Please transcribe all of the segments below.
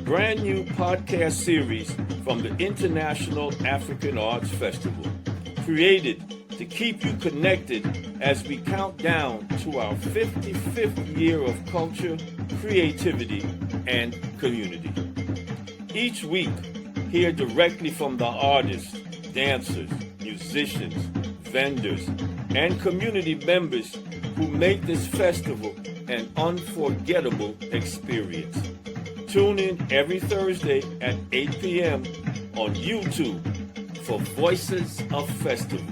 brand new podcast series from the International African Arts Festival, created to keep you connected as we count down to our 55th year of culture, creativity, and community. Each week, hear directly from the artists, dancers, musicians, vendors, and community members who make this festival an unforgettable experience. Tune in every Thursday at 8 p.m. on YouTube for Voices of Festival.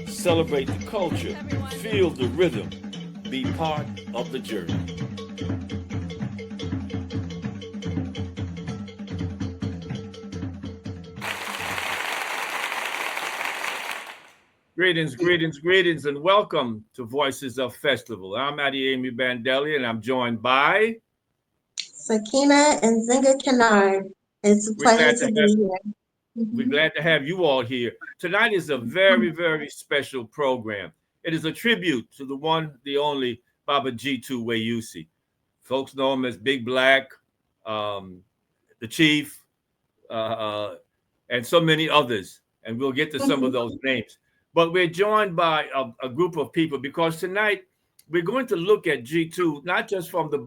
Celebrate the culture, feel the rhythm, be part of the journey. Greetings, and welcome to Voices of Festival. I'm Amy Bandelli, and I'm joined by Sakina and Zinga Kennard. It's a pleasure to be here. We're glad to have you all here. Tonight is a very, very special program. It is a tribute to the one, the only Baba Jitu Weusi. Folks know him as Big Black, the Chief, and so many others. And we'll get to some of those names. But we're joined by a group of people because tonight we're going to look at Jitu not just from the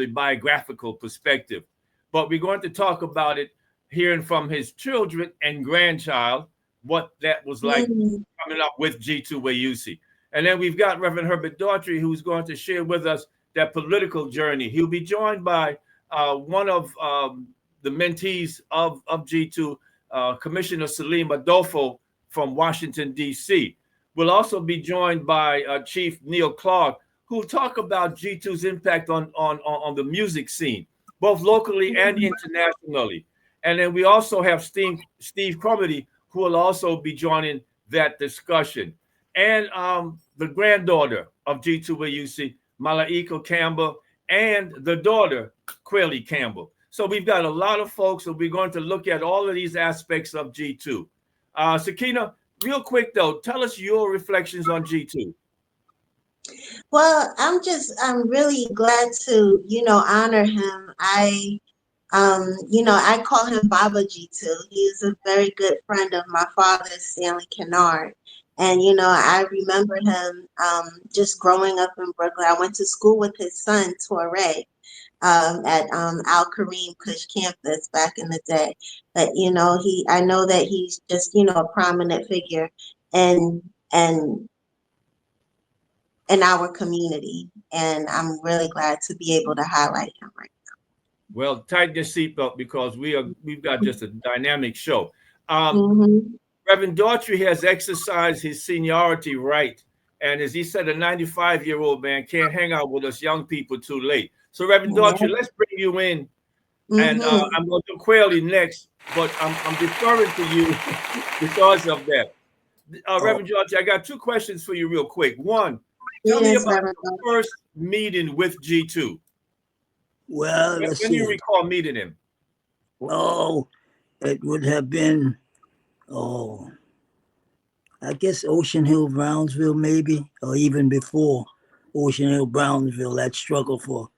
biographical perspective, but we're going to talk about it, hearing from his children and grandchild what that was like coming up with Jitu Weusi. And then we've got Reverend Herbert Daughtry, who's going to share with us that political journey. He'll be joined by one of the mentees of Jitu, Commissioner Salim Adolfo from Washington, D.C. We'll also be joined by Chief Neil Clark, who will talk about Jitu's impact on the music scene, both locally and internationally. And then we also have Steve Cromedy, who will also be joining that discussion. And the granddaughter of Jitu Weusi, Malaika Campbell, and the daughter, Quelly Campbell. So we've got a lot of folks, and we're going to look at all of these aspects of Jitu. Sakina, real quick though, tell us your reflections on Jitu. Well, I'm really glad to, honor him. I call him Baba Jitu. He's a very good friend of my father, Stanley Kennard. And, I remember him just growing up in Brooklyn. I went to school with his son, Torre, at Al Kareem Kush campus back in the day. But, I know that he's just, a prominent figure in our community. And I'm really glad to be able to highlight him right now. Well, tighten your seatbelt because we've got just a dynamic show. Reverend Daughtry has exercised his seniority right. And as he said, a 95-year-old man can't hang out with us young people too late. So, Reverend Daughtry, let's bring you in. And I'm going to do Quelly next, but I'm deferring to you because of that. Reverend Daughtry, I got two questions for you real quick. One, tell me about the first meeting with Jitu. Well, when do you recall meeting him? Oh, it would have been, I guess Ocean Hill, Brownsville, maybe, or even before Ocean Hill, Brownsville, that struggle for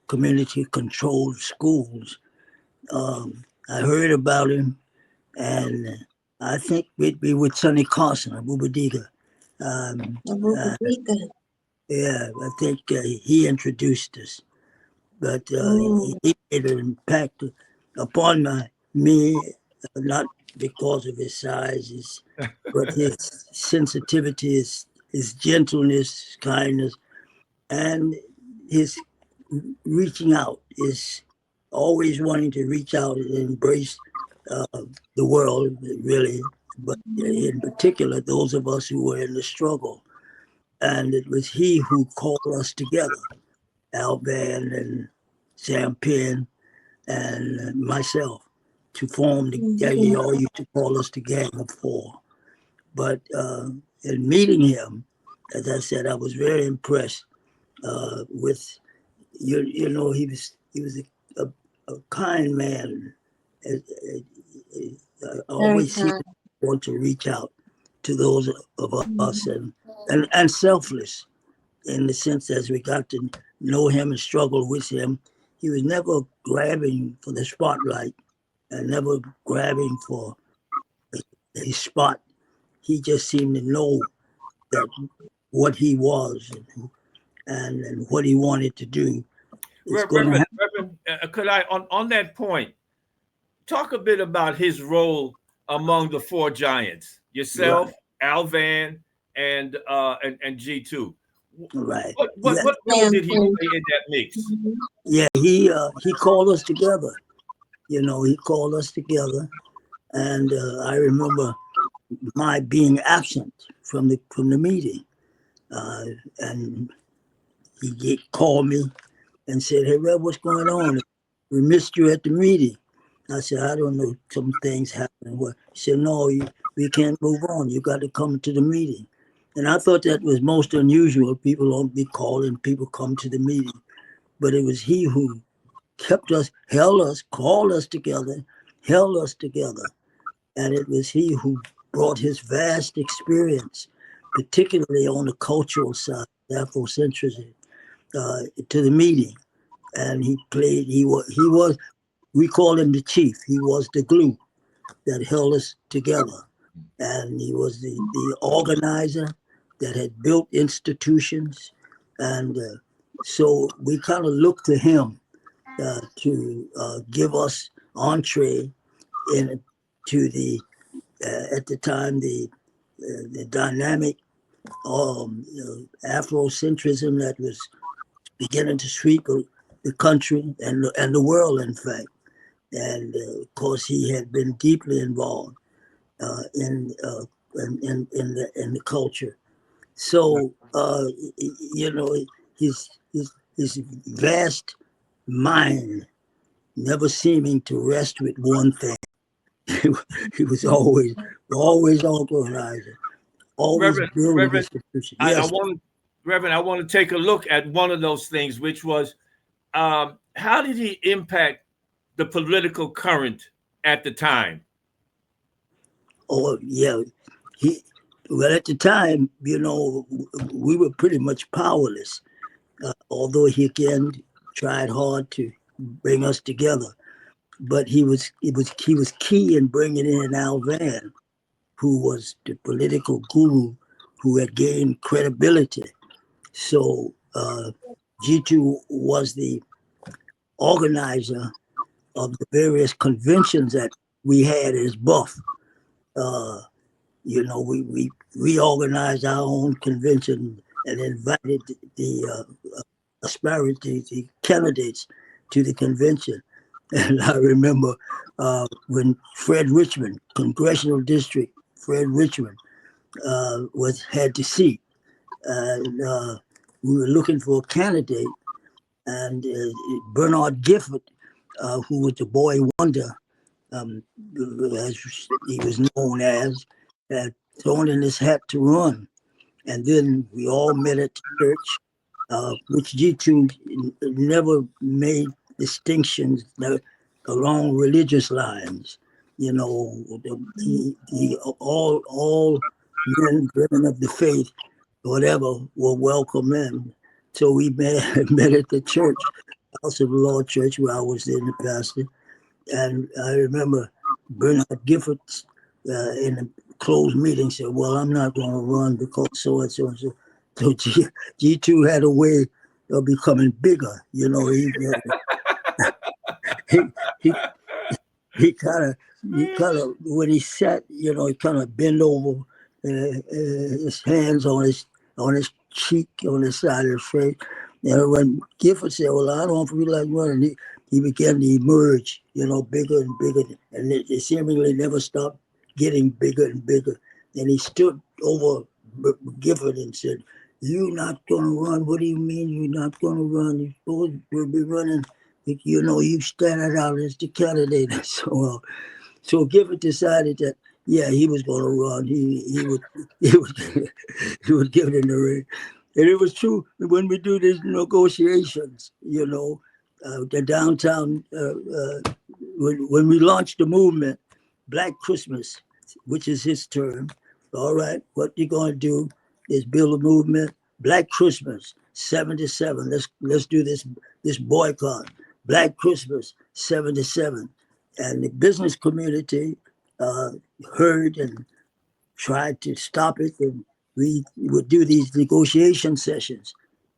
community-controlled schools. I heard about him, and I think we'd be with Sonny Carson, Abubadiga. Yeah, I think he introduced us. But he made an impact upon me, not because of his size, but his sensitivity, his gentleness, kindness, and his reaching out, is always wanting to reach out and embrace the world, really, but in particular, those of us who were in the struggle. And it was he who called us together. Alban and Sam Penn and myself to form the gang. He all used to call us the Gang of Four. But in meeting him, as I said, I was very impressed with, he was a kind man. I always seemed to want to reach out to those of us and selfless, in the sense as we got to know him and struggle with him. he was never grabbing for the spotlight and never grabbing for his spot. He just seemed to know that what he was and what he wanted to do. It's going to happen. Reverend, could I, on that point, talk a bit about his role among the four giants, yourself, Right. Alvan, and G2. Right. What role did he play in that mix? Yeah, he called us together. You know, he called us together, and I remember my being absent from the meeting, and he called me and said, "Hey, Rev, what's going on? We missed you at the meeting." I said, "I don't know, some things happened." He said, "No, we can't move on. You got to come to the meeting." And I thought that was most unusual. People don't be calling people come to the meeting. But it was he who kept us, held us, called us together, held us together. And it was he who brought his vast experience, particularly on the cultural side, Afrocentrism, to the meeting. And he was, we call him the chief. He was the glue that held us together. And he was the organizer that had built institutions. And so we kind of looked to him to give us entree into the, at the time, the dynamic Afrocentrism that was beginning to sweep the country and the world, in fact. And of course, he had been deeply involved in the culture. So you know, his vast mind never seeming to rest with one thing. He was always organizing, always building institutions. Yes, Reverend, I want to take a look at one of those things, which was how did he impact the political current at the time? Oh yeah, well, at the time, you know, we were pretty much powerless. Although he again tried hard to bring us together, but he was key in bringing in Alvan, who was the political guru who had gained credibility. So Jitu was the organizer of the various conventions that we had as Buff. You know, we reorganized our own convention and invited the aspirants, the candidates to the convention. And I remember when Fred Richmond, congressional district, Fred Richmond had the seat, and we were looking for a candidate, and Bernard Gifford, who was the boy wonder, as he was known as, had thrown in his hat to run. And then we all met at church, which Jitu never made distinctions along religious lines. You know, all men, women of the faith, whatever, were welcome in. So we met at the church, House of the Lord Church, where I was then the pastor. And I remember Bernard Gifford in a closed meeting said, "Well, I'm not going to run because so and so and so." So G2 had a way of becoming bigger. You know, he kind of when he sat, you know, he kind of bent over, his hands on his cheek, on his side of his face. And when Gifford said, "Well, I don't feel like running," he began to emerge, you know, bigger and bigger, and it seemingly never stopped getting bigger and bigger. And he stood over Gifford and said, "You're not going to run? What do you mean you're not going to run? You're supposed to be running. You know, you started out as the candidate." So Gifford decided that, yeah, he was going to run. He would give it in the ring. And it was true when we do these negotiations, you know, the downtown, when we launched the movement, Black Christmas, which is his term. All right, what you're going to do is build a movement. Black Christmas, 77. Let's do this boycott. Black Christmas '77, and the business community heard and tried to stop it, and we would do these negotiation sessions.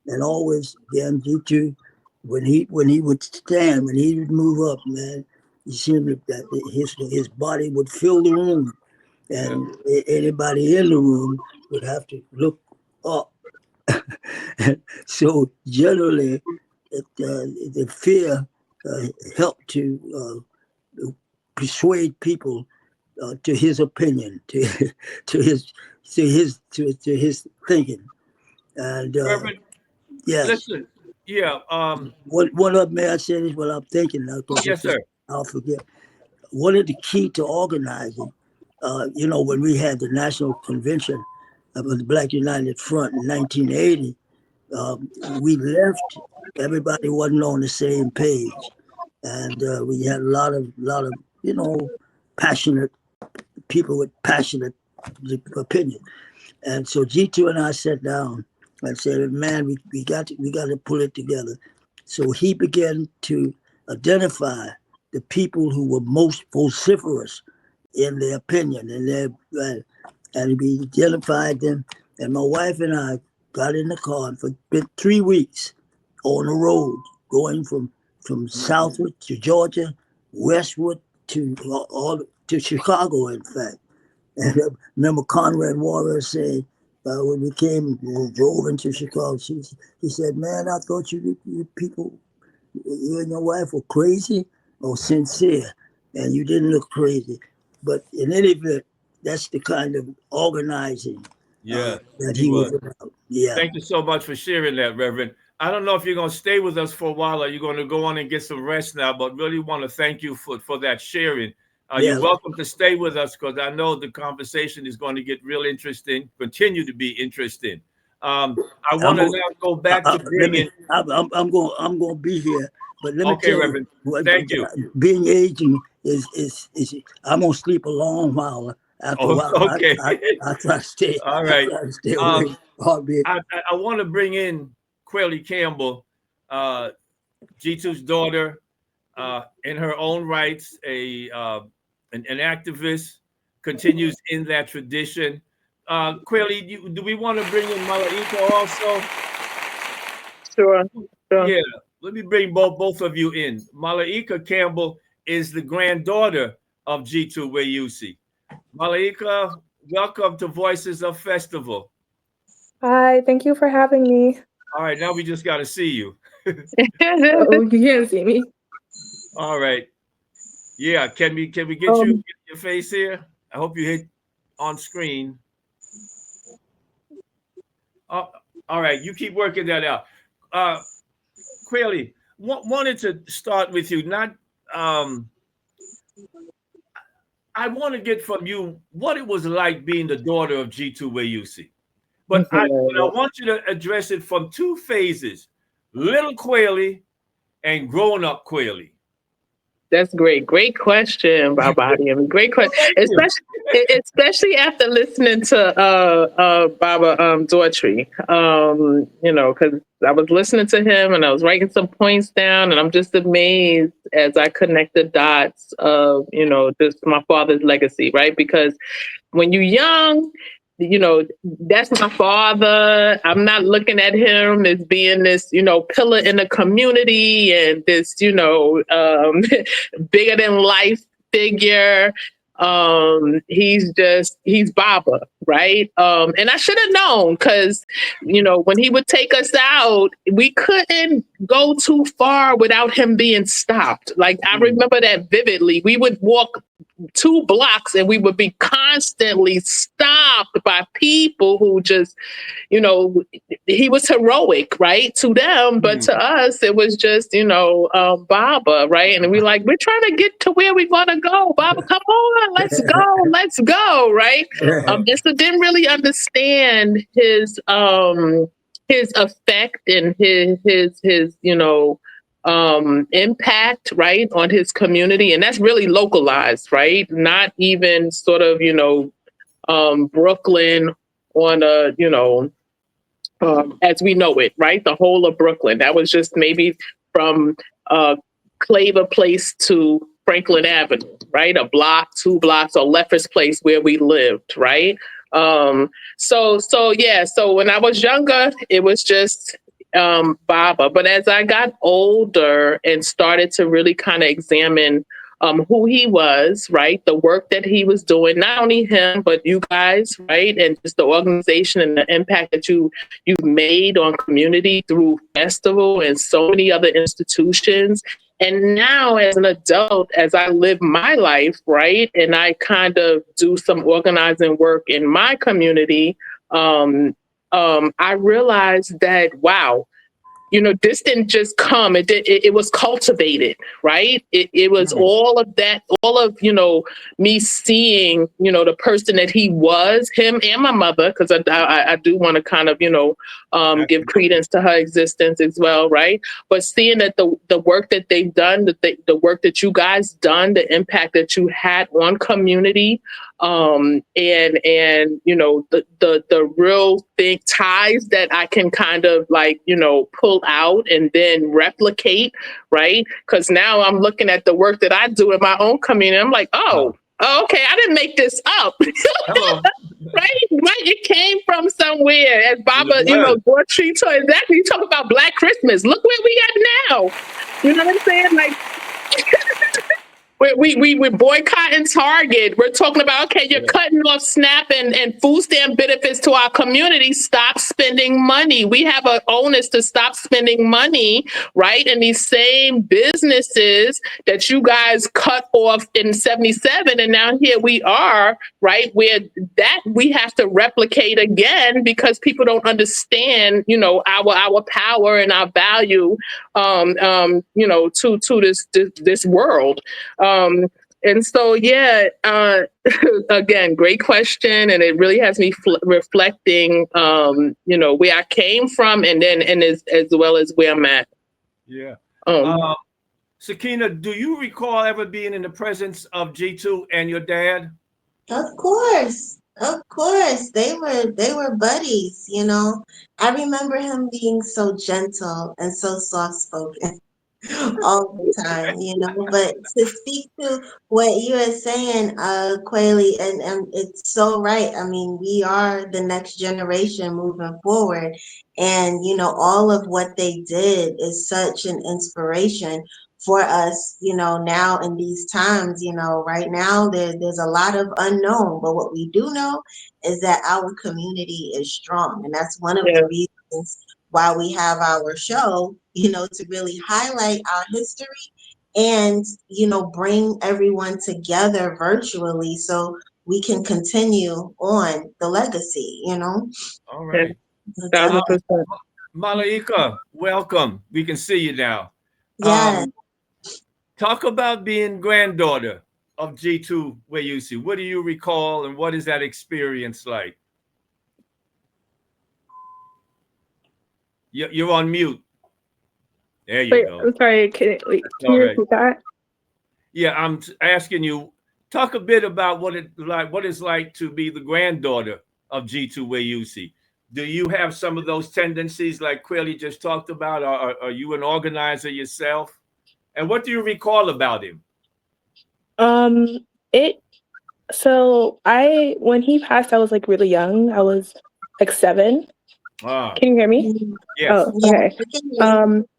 And always, again, Jitu, when he would stand, when he would move up, man, you seemed that his body would fill the room, and anybody in the room would have to look up. So generally, the fear helped to persuade people to his opinion, to his to his thinking, and Reverend, yes. listen, yeah, One of may I say this while I'm thinking now, yes, sir. I'll forget. One of the key to organizing, when we had the national convention of the Black United Front in 1980, we left. Everybody wasn't on the same page, and we had a lot of passionate people with passionate opinion. And so G2 and I sat down and said, "Man, we got to pull it together." So he began to identify the people who were most vociferous in their opinion, and we identified them. And my wife and I got in the car and for 3 weeks on the road, going from southward to Georgia, westward to all to Chicago, in fact. And I remember Conrad Warner saying, when we drove into Chicago, he said, "Man, I thought you people, you and your wife were crazy or sincere, and you didn't look crazy." But in any event, that's the kind of organizing that he was about. Yeah. Thank you so much for sharing that, Reverend. I don't know if you're going to stay with us for a while or you're going to go on and get some rest now, but really want to thank you for that sharing. You're welcome to stay with us because I know the conversation is going to get real interesting, continue to be interesting. I want to now go back to bringing. I'm going to be here, but let me tell Reverend. you, thank you. Being aging is I'm going to sleep a long while. After a while, okay. I try to stay. All right. I try to stay away. I want to bring in Quelly Campbell, G2's daughter, in her own rights, an activist, continues in that tradition. Quelly, do we want to bring in Malaika also? Sure. Yeah, let me bring both of you in. Malaika Campbell is the granddaughter of Jitu Weusi. Malaika, welcome to Voices of Festival. Hi, thank you for having me. All right, now we just got to see you. Oh, you can't see me. All right. Yeah, can we get you your face here? I hope you hit on screen. All right, you keep working that out. Quelly, wanted to start with you. I want to get from you what it was like being the daughter of Jitu Weusi. But I want you to address it from two phases: little Quelly and grown up Quelly. That's great. Great question, Baba. Great question, especially after listening to Baba Daughtry. Because I was listening to him and I was writing some points down, and I'm just amazed as I connect the dots of just my father's legacy, right? Because when you're young, that's my father. I'm not looking at him as being this, pillar in the community and this, bigger than life figure. He's Baba, right? And I should have known because, when he would take us out, we couldn't go too far without him being stopped. Like, I remember that vividly. We would walk 2 blocks and we would be constantly stopped by people who just, he was heroic, right? To them, but to us, it was just, Baba, right? And we're trying to get to where we want to go. Baba, come on, let's go, right? Just didn't really understand his effect and his impact, right, on his community. And that's really localized, right? Not even sort of, Brooklyn on as we know it, right? The whole of Brooklyn. That was just maybe from Claver Place to Franklin Avenue, right? A block, 2 blocks, or Lefferts Place where we lived, right? So yeah, so when I was younger, it was just Baba. But as I got older and started to really kind of examine who he was, right? The work that he was doing, not only him, but you guys, right? And just the organization and the impact that you've made on community through festival and so many other institutions. And now as an adult, as I live my life, right? And I kind of do some organizing work in my community, I realized that, wow, this didn't just come. It was cultivated, right? It was all of that, all of, me seeing, the person that he was, him and my mother, because I do want to kind of, give credence to her existence as well, right? But seeing that the work that they've done, the work that you guys done, the impact that you had on community, and the real thing ties that I can kind of like, pull out and then replicate, right? Because now I'm looking at the work that I do in my own community. I'm like, oh, okay, I didn't make this up. Right? It came from somewhere. As Baba, Tree toy. Exactly. You talk about Black Christmas. Look where we at now. You know what I'm saying? Like, we're boycotting Target. We're talking about, okay, you're cutting off SNAP and food stamp benefits to our community. Stop spending money. We have an onus to stop spending money, right? And these same businesses that you guys cut off in 77, and now here we are, right? Where that we have to replicate again because people don't understand, our power and our value, to this world. And so, again, great question. And it really has me reflecting, where I came from and as well as where I'm at. Yeah. Sakina, do you recall ever being in the presence of Jitu and your dad? Of course. Of course. They were buddies, I remember him being so gentle and so soft spoken. All the time, But to speak to what you are saying, Quayle, and it's so right. I mean, we are the next generation moving forward, and all of what they did is such an inspiration for us. Now in these times, right now there's a lot of unknown, but what we do know is that our community is strong, and that's one of the reasons why we have our show, to really highlight our history and, bring everyone together virtually so we can continue on the legacy, All right. 1,000%. Malaika, welcome. We can see you now. Yeah. Talk about being granddaughter of Jitu Weusi. What do you recall and what is that experience like? You're on mute. There you go. I'm sorry. Can you repeat that? Yeah, I'm asking you. Talk a bit about what it's like to be the granddaughter of Jitu Weusi. Do you have some of those tendencies like Quayle just talked about? Are you an organizer yourself? And what do you recall about him? When he passed, I was like really young. I was like 7. Can you hear me? Yes. Oh, okay.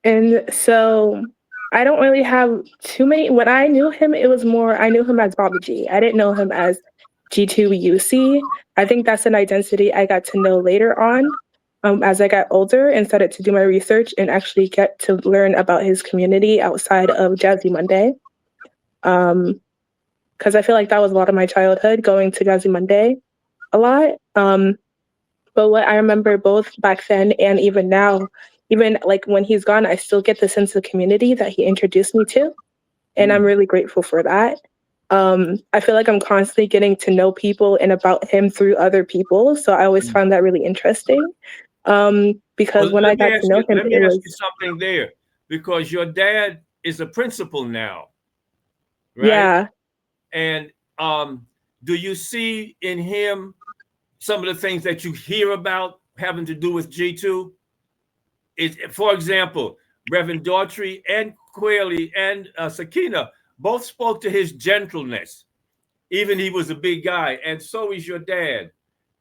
And so I don't really have too many. When I knew him, I knew him as Baba G. I didn't know him as Jitu Weusi. I think that's an identity I got to know later on, as I got older and started to do my research and actually get to learn about his community outside of Jazzy Monday. Because I feel like that was a lot of my childhood, going to Jazzy Monday a lot. But what I remember both back then and even now, even like when he's gone, I still get the sense of community that he introduced me to. And I'm really grateful for that. I feel like I'm constantly getting to know people and about him through other people. So I always found that really interesting. Because when I got to know him, let me ask you something there, because your dad is a principal now, right? Yeah. And do you see in him some of the things that you hear about having to do with Jitu? For example, Reverend Daughtry and Quayle and Sakina both spoke to his gentleness. Even he was a big guy, and so is your dad.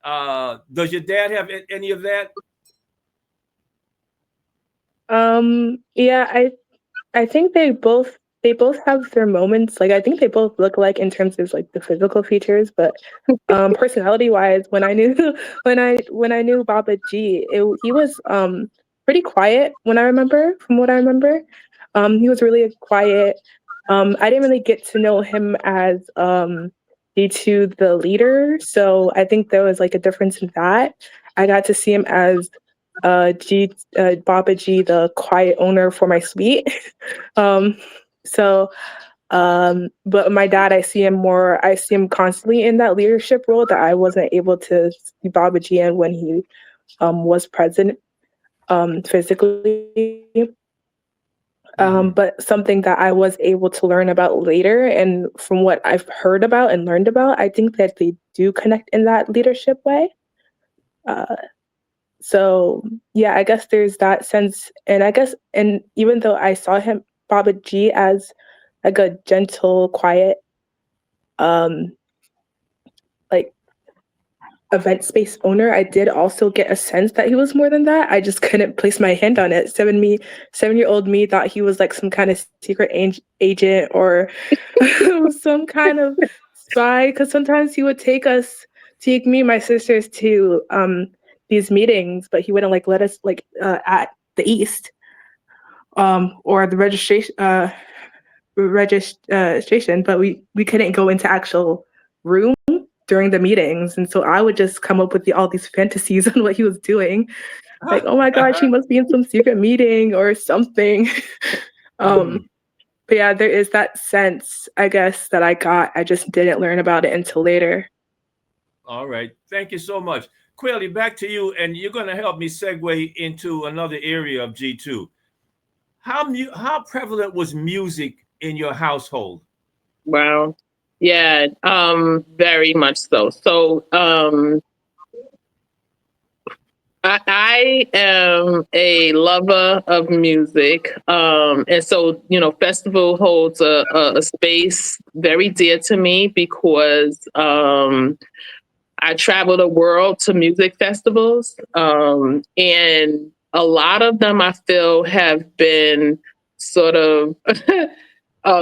Does your dad have any of that? Yeah, I think they both have their moments. Like I think they both look like in terms of like the physical features, but personality wise, when I knew when I knew Baba G, he was pretty quiet when I remember from what I remember. He was really quiet. I didn't really get to know him as D2 the leader, so I think there was like a difference in that. I got to see him as Baba G, the quiet owner for my suite. um, so, but my dad, I see him constantly in that leadership role that I wasn't able to see Baba G in when he was present physically. But something that I was able to learn about later, and from what I've heard about and learned about, I think that they do connect in that leadership way. Uh, So yeah, I guess there's that sense, and I guess, and even though I saw him, Baba G, as like a gentle, quiet, um, like event space owner, I did also get a sense that he was more than that. I just couldn't place my hand on it. 7-year-old me thought he was like some kind of secret agent or some kind of spy. Because sometimes he would take me and my sisters to these meetings, but he wouldn't like let us like at the East or the registration, but we couldn't go into actual room during the meetings, and so I would just come up with all these fantasies on what he was doing, like, oh my gosh, he must be in some secret meeting or something. But yeah, there is that sense, I guess, that I got. I just didn't learn about it until later. All right. Thank you so much. Quayle, back to you, and you're going to help me segue into another area of G2. How prevalent was music in your household? Wow. Yeah, very much so. So, I am a lover of music. And so, festival holds a space very dear to me because I travel the world to music festivals. And a lot of them I feel have been sort of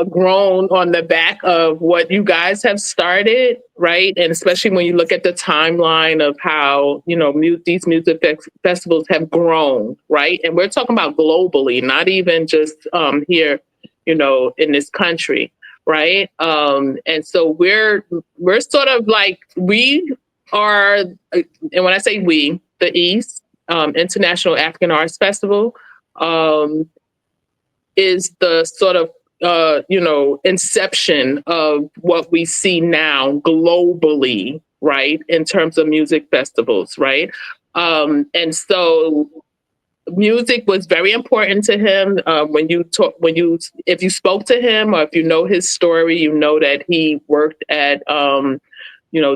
grown on the back of what you guys have started, right? And especially when you look at the timeline of how, these music festivals have grown, right? And we're talking about globally, not even just here, in this country, right? And so we're sort of like, we are, and when I say we, the East International African Arts Festival, is the sort of inception of what we see now globally, right? In terms of music festivals, right? And so music was very important to him. If you spoke to him or if you know his story, you know that he worked at,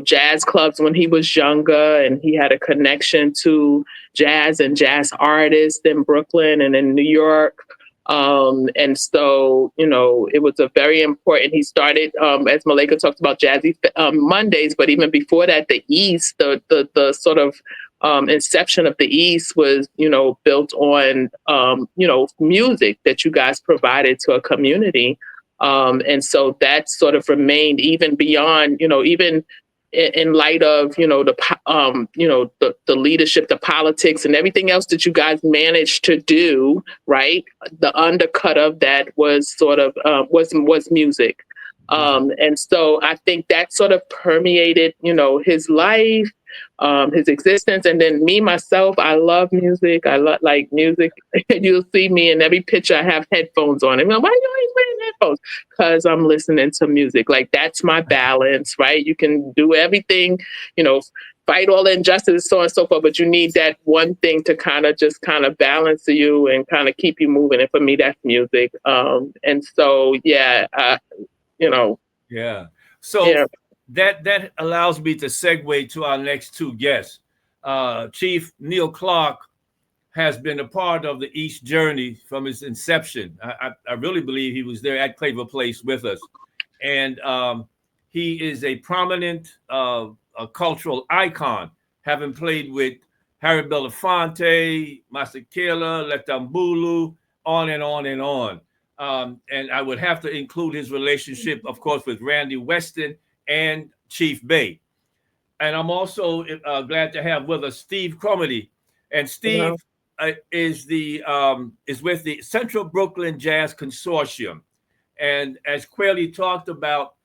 jazz clubs when he was younger, and he had a connection to jazz and jazz artists in Brooklyn and in New York. And so, it was a very important, he started, as Malika talked about, Jazzy Mondays, but even before that, the East, the sort of inception of the East was, built on, music that you guys provided to a community. And so that sort of remained even beyond, even in light of the leadership, the politics, and everything else that you guys managed to do, right? The undercut of that was sort of was music, and so I think that sort of permeated his life, his existence. And then me myself, I love music. I love like music. You'll see me in every picture I have headphones on. And I'm like, why are you always wearing headphones? Because I'm listening to music. Like that's my balance, right? You can do everything, fight all the injustices, so on and so forth, but you need that one thing to kind of balance you and kind of keep you moving. And for me, that's music. And so, yeah, Yeah. So yeah. that allows me to segue to our next two guests. Chief Neil Clark has been a part of the East journey from its inception. I really believe he was there at Claver Place with us. And he is a prominent a cultural icon, having played with Harry Belafonte, Masekela, Letambulu, on and on and on. And I would have to include his relationship, of course, with Randy Weston and Chief Bay. And I'm also glad to have with us Steve Cromedy. And Steve Wow. is with the Central Brooklyn Jazz Consortium. And as Quelly talked about,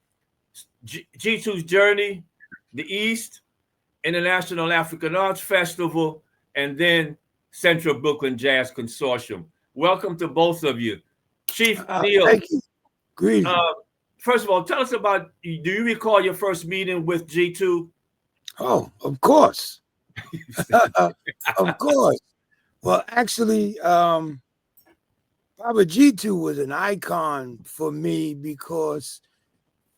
Jitu's journey, the East, International African Arts Festival, and then Central Brooklyn Jazz Consortium. Welcome to both of you. Chief Neil, Thank you. Greetings. First of all, tell us about, do you recall your first meeting with Jitu? Oh, of course. Of course. Well, actually, Baba Jitu was an icon for me because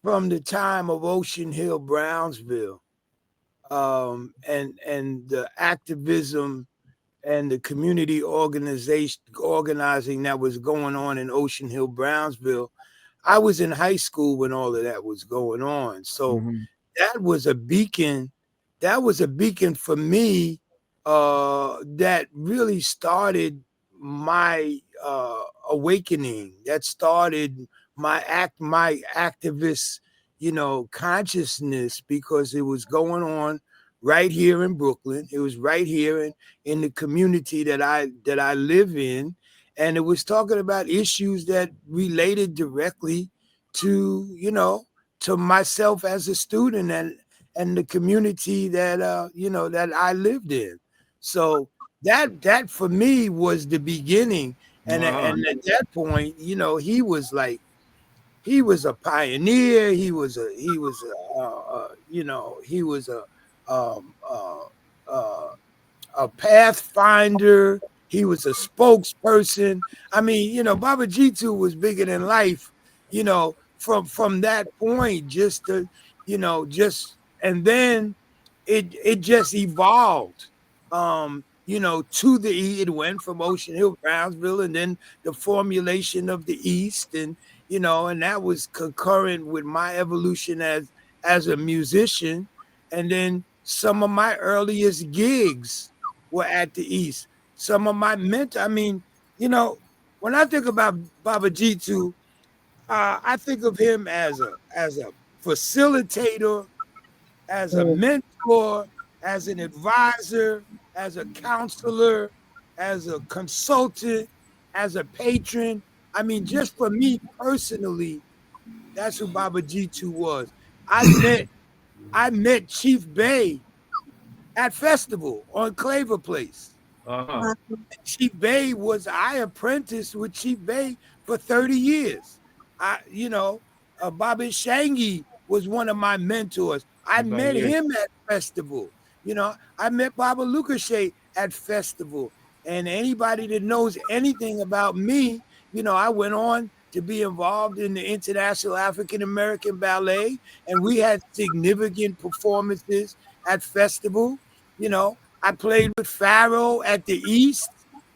from the time of Ocean Hill, Brownsville, and the activism and the community organizing that was going on in Ocean Hill, Brownsville, I was in high school when all of that was going on. So that was a beacon. That was a beacon for me that really started my awakening. That started my activist, consciousness, because it was going on right here in Brooklyn. It was right here in the community that I live in. And it was talking about issues that related directly to, to myself as a student and the community that that I lived in. So that for me was the beginning. And at that point, he was a pioneer. Um, uh, uh, a pathfinder. He was a spokesperson. I mean, Baba Jitu was bigger than life, from that point, and then it just evolved. It went from Ocean Hill, Brownsville, and then the formulation of the East, and that was concurrent with my evolution as a musician. And then some of my earliest gigs were at the East. Some of my mentor, when I think about Baba Jitu, I think of him as a facilitator, as a mentor, as an advisor, as a counselor, as a consultant, as a patron. I mean, just for me personally, that's who Baba Jitu was. I met Chief Bay at Festival on Claver Place. Chief Bay I apprenticed with Chief Bay for 30 years. Bobby Shangi was one of my mentors. I met him at Festival. I met Baba Lucashe at Festival. And anybody that knows anything about me, I went on to be involved in the International African American Ballet, and we had significant performances at Festival. I played with Pharaoh at the East.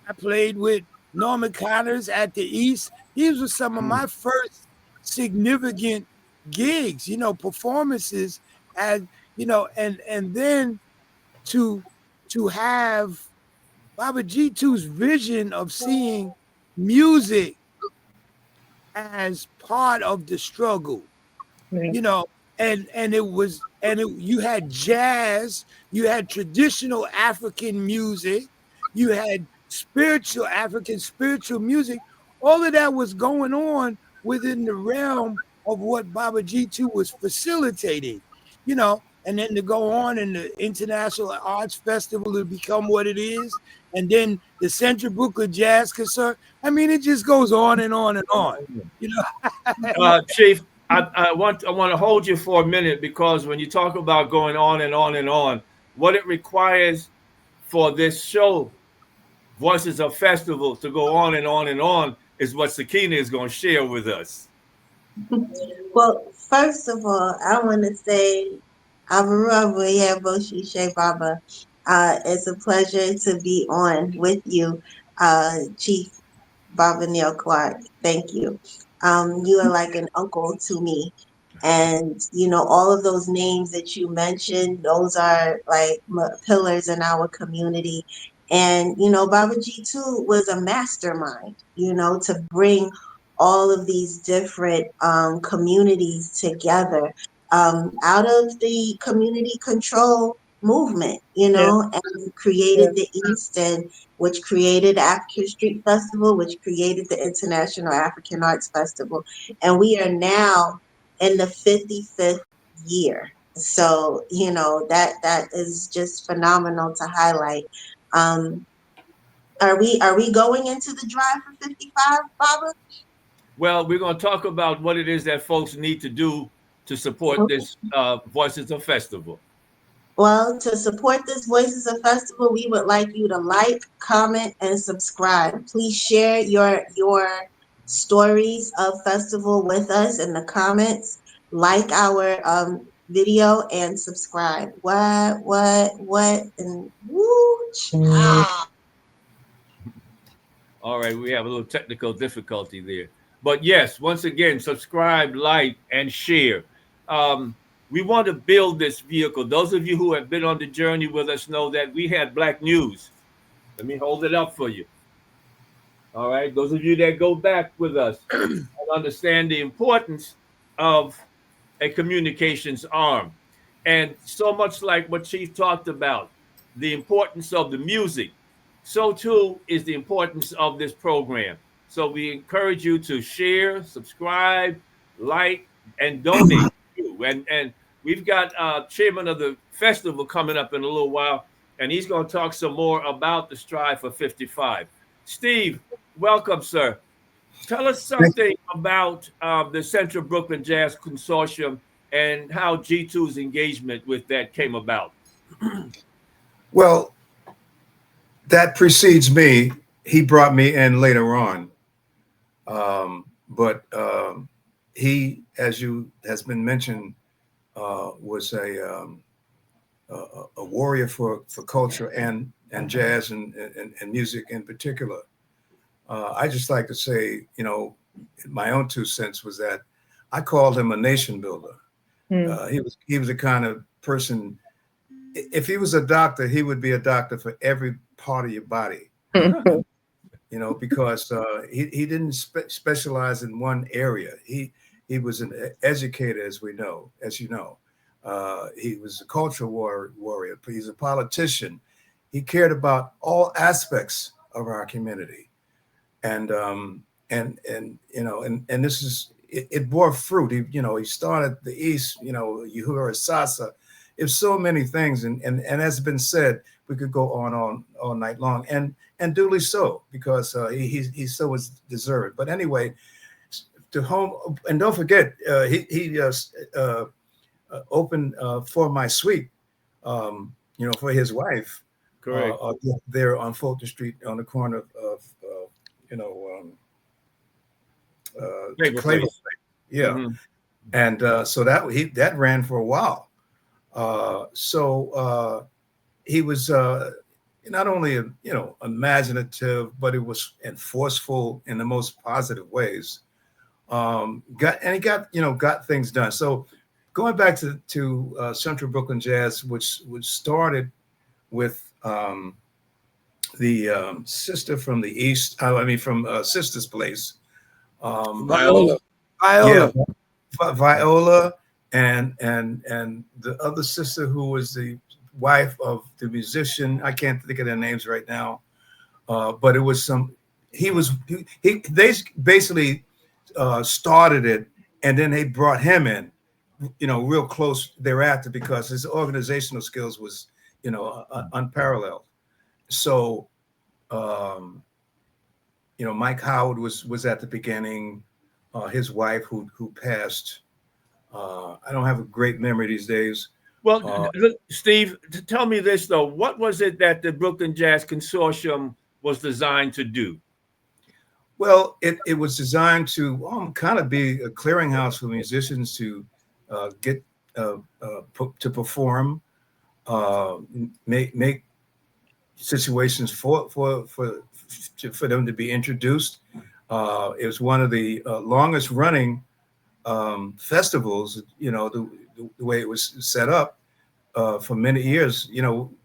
I played with Norman Connors at the East. These were some of my first significant gigs, performances, and and then to have Baba Jitu's vision of seeing music as part of the struggle, and you had jazz, you had traditional African music, you had spiritual music. All of that was going on within the realm of what Baba Jitu was facilitating, and then to go on in the International Arts Festival to become what it is, and then the Central Brooklyn Jazz Concert. I mean, it just goes on and on and on. Chief, I want to hold you for a minute, because when you talk about going on and on and on, what it requires for this show, Voices of Festival, to go on and on and on is what Sakina is going to share with us. Well, first of all, I want to say Avaruabu Boshi She Baba. It's a pleasure to be on with you, Chief Baba Neil Clark. Thank you. You are like an uncle to me. And, you know, all of those names that you mentioned, those are like pillars in our community. And, you know, Baba G2 was a mastermind, you know, to bring all of these different communities together out of the community control movement, you Yeah. know, and created the East, and which created African Street Festival, which created the International African Arts Festival. And we are now in the 55th year. So, you know, that is just phenomenal to highlight. Um, are we going into the drive for 55, Baba? Well, we're going to talk about what it is that folks need to do to support this Voices of Festival. Well, to support this Voices of Festival, we would like you to like, comment, and subscribe. Please share your stories of festival with us in the comments. Like our video and subscribe. What, and woo, child. All right, we have a little technical difficulty there. But yes, once again, subscribe, like, and share. We want to build this vehicle. Those of you who have been on the journey with us know that we had Black News. Let me hold it up for you. All right, those of you that go back with us and understand the importance of a communications arm. And so much like what Chief talked about, the importance of the music, so too is the importance of this program. So we encourage you to share, subscribe, like, and donate. And we've got chairman of the festival coming up in a little while, and he's going to talk some more about the Strive for 55. Steve, welcome, sir. Tell us something about the Central Brooklyn Jazz Consortium and how G2's engagement with that came about. Well, that precedes me. He brought me in later on. But he, as you has been mentioned, was a warrior for culture and jazz and music in particular. I just like to say, you know, my own 2 cents was that I called him a nation builder. He was the kind of person. If he was a doctor, he would be a doctor for every part of your body. You know, because he didn't specialize in one area. He was an educator, as we know, as you know. He was a cultural warrior. He's a politician. He cared about all aspects of our community, and you know, and this is it bore fruit. He started the East. You know, you heard Sasa. It's so many things, and as been said, we could go on all night long, and duly so, because he so was deserved. But anyway, to home, and don't forget, he opened for my suite, you know, for his wife. Correct. There on Fulton Street on the corner of you know, Claver. Yeah. Mm-hmm. And so that ran for a while. He was not only imaginative, but it was and forceful in the most positive ways. He got things done. So going back to Central Brooklyn Jazz, which started with the sister from the East. From Sister's Place. Viola. Yeah, Viola, and the other sister who was the wife of the musician. I can't think of their names right now, but it was some. They basically started it, and then they brought him in, you know, real close thereafter, because his organizational skills was, you know, unparalleled. So, you know, Mike Howard was at the beginning. His wife, who passed. I don't have a great memory these days. Well, Steve, tell me this though: what was it that the Brooklyn Jazz Consortium was designed to do? Well, it was designed to kind of be a clearinghouse for musicians to get to perform, make situations for them to be introduced. It was one of the longest running festivals. The way it was set up for many years.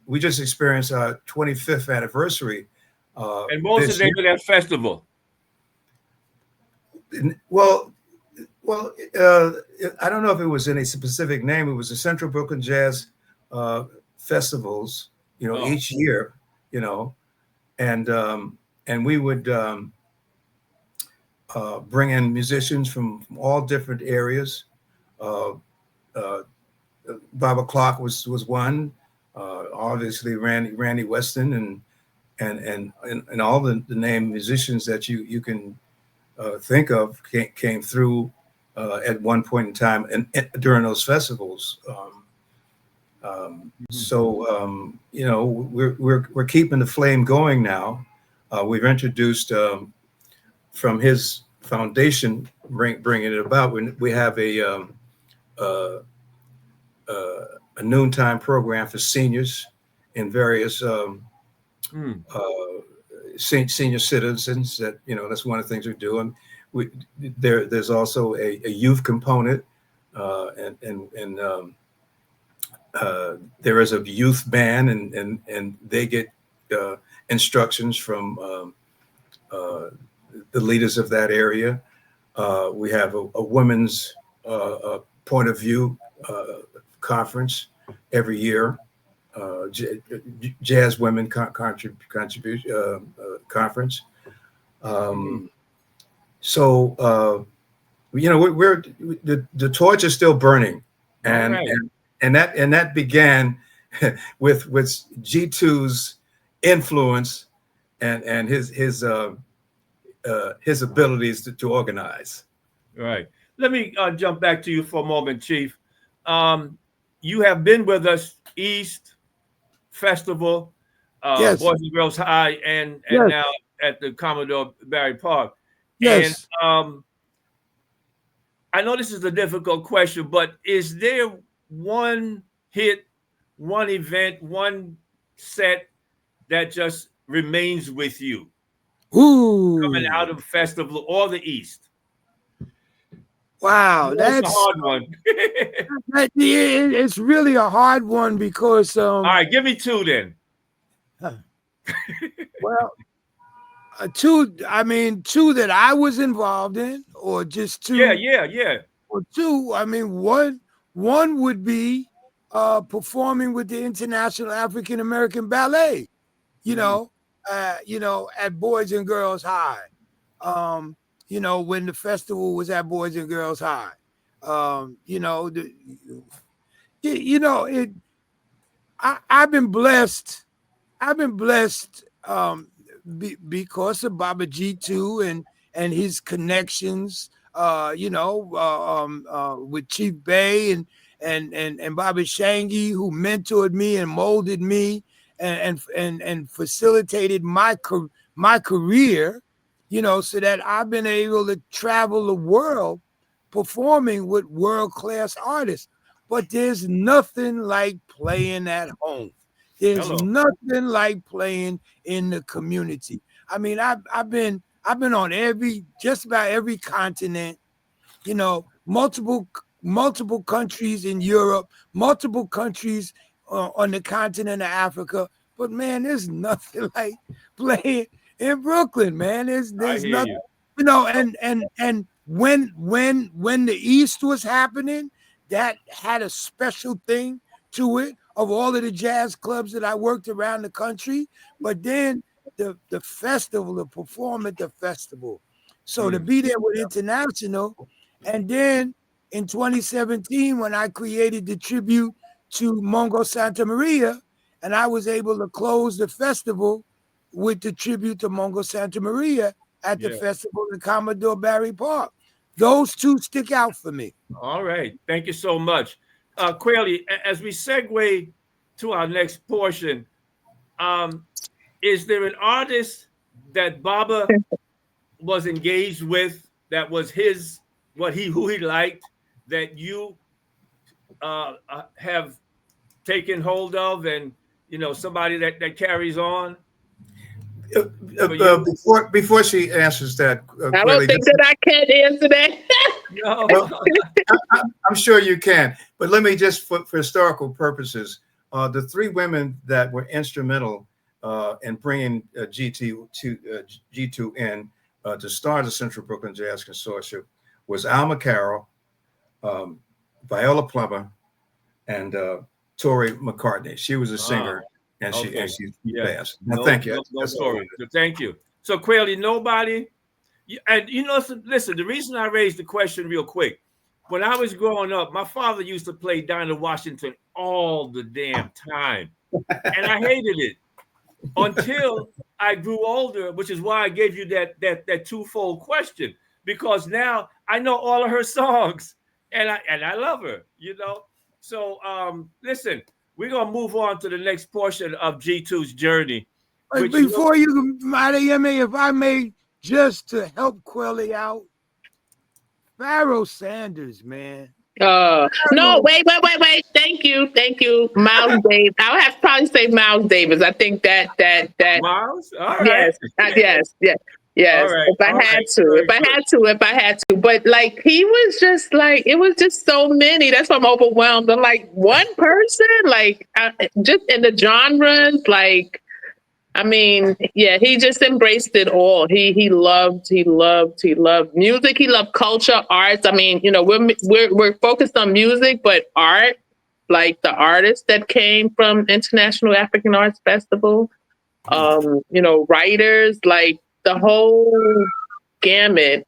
We just experienced our 25th anniversary And what was the this name year. of that festival? Well, I don't know if it was any specific name. It was the Central Brooklyn Jazz Festivals. Each year. And we would bring in musicians from all different areas. Baba Clark was one. Obviously, Randy Weston and all the named musicians that you can think of came through at one point in time and during those festivals. So we're keeping the flame going now. We've introduced from his foundation, bringing it about. We have a noontime program for seniors in various senior citizens. That's one of the things we do. And there's also a youth component, and there is a youth band, and they get instructions from the leaders of that area. We have a women's point of view conference every year, Jazz Women contribution conference. So we're the torch is still burning, and that began with Jitu's influence and his abilities to organize. Right. Let me jump back to you for a moment, Chief. You have been with us East Festival, Yes. Boys and Girls High, and Yes. now at the Commodore Barry Park. Yes. And I know this is a difficult question, but is there one hit, one event, one set that just remains with you coming Ooh. out of festival or the East? Wow. That's a That's hard one. it's really a hard one because All right, give me two then. well, two that I was involved in, or just two. Yeah. Or two. One would be performing with the International African American Ballet, at Boys and Girls High. When the festival was at Boys and Girls High. I've been blessed. Because of Baba Jitu and his connections, with Chief Bey and Baba Shangi, who mentored me and molded me and facilitated my career, so that I've been able to travel the world performing with world-class artists. But there's nothing like playing at home. There's nothing like playing in the community. I've been on just about every continent, multiple countries in Europe, multiple countries on the continent of Africa. But man, there's nothing like playing in Brooklyn, man. There's nothing, and when the East was happening, that had a special thing to it, of all of the jazz clubs that I worked around the country. But then the festival, to perform at the festival. So to be there with International. And then in 2017, when I created the tribute to Mongo Santa Maria, and I was able to close the festival with the tribute to Mongo Santa Maria at the festival in Commodore Barry Park. Those two stick out for me. All right. Thank you so much. Quayle, as we segue to our next portion, is there an artist that Baba was engaged with that was who he liked, that you have taken hold of and somebody that carries on for you? Before she answers that, I don't clearly, think that I can answer that. No. well, I'm sure you can, but let me just, for historical purposes, the three women that were instrumental in bringing G2 in to start the Central Brooklyn Jazz Consortium was Alma Carroll, Viola Plummer, and Tori McCartney. She was a singer, and Okay. she Yeah. passed. Now, thank you. No story. So thank you. So Quayle, nobody. And listen, the reason I raised the question real quick, when I was growing up, my father used to play Dinah Washington all the damn time. And I hated it until I grew older, which is why I gave you that twofold question, because now I know all of her songs and I love her, So listen, we're gonna move on to the next portion of G2's journey. Before you, if I may, just to help Quelly out, Pharaoh Sanders, man. No, wait. Thank you, Miles Davis. I would have to probably say Miles Davis. I think that Miles. All right. Yes. All right. If I had to, but like he was just like it was just so many. That's why I'm overwhelmed. I'm like one person, like just in the genres, like. I mean, yeah, he just embraced it all. He loved music. He loved culture, arts. I mean, we're focused on music, but art, like the artists that came from International African Arts Festival, writers, like the whole gamut.